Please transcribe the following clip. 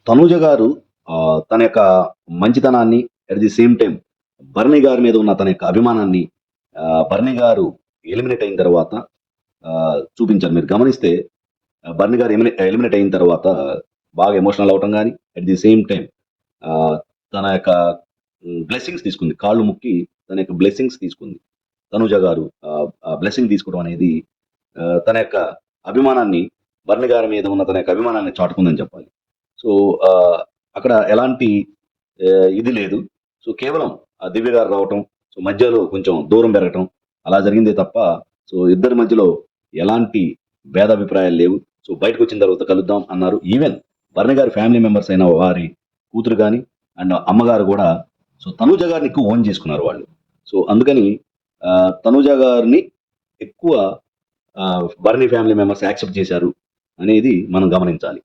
తనూజ గారు తన యొక్క మంచితనాన్ని at the same time Bharani గారి మీద ఉన్న తన యొక్క అభిమానాన్ని భరణి గారు ఎలిమినేట్ అయిన తర్వాత చూపించారు. మీరు గమనిస్తే భరణి గారు ఎలిమినేట్ అయిన తర్వాత బాగా ఎమోషనల్ అవటం కానీ అట్ ది సేమ్ టైం తన యొక్క బ్లెస్సింగ్స్ తీసుకుంది. కాళ్ళు ముక్కి తన యొక్క బ్లెస్సింగ్స్ తీసుకుంది. తనూజ గారు బ్లెస్సింగ్ తీసుకోవడం అనేది తన యొక్క అభిమానాన్ని భరణి గారి మీద ఉన్న తన యొక్క అభిమానాన్ని చాటుకుందని చెప్పాలి. సో అక్కడ ఎలాంటి ఇది లేదు. సో కేవలం ఆ దివ్య గారు రావటం, సో మధ్యలో కొంచెం దూరం పెరగటం అలా జరిగిందే తప్ప సో ఇద్దరి మధ్యలో ఎలాంటి భేదాభిప్రాయాలు లేవు. సో బయటకు వచ్చిన తర్వాత కలుద్దాం అన్నారు. ఈవెన్ భరణి గారి ఫ్యామిలీ మెంబర్స్ అయిన వారి కూతురు కానీ అండ్ అమ్మగారు కూడా సో తనూజ గారిని ఎక్కువ ఓన్ చేసుకున్నారు వాళ్ళు. సో అందుకని తనూజ గారిని ఎక్కువ భరణి ఫ్యామిలీ మెంబర్స్ యాక్సెప్ట్ చేశారు అనేది మనం గమనించాలి.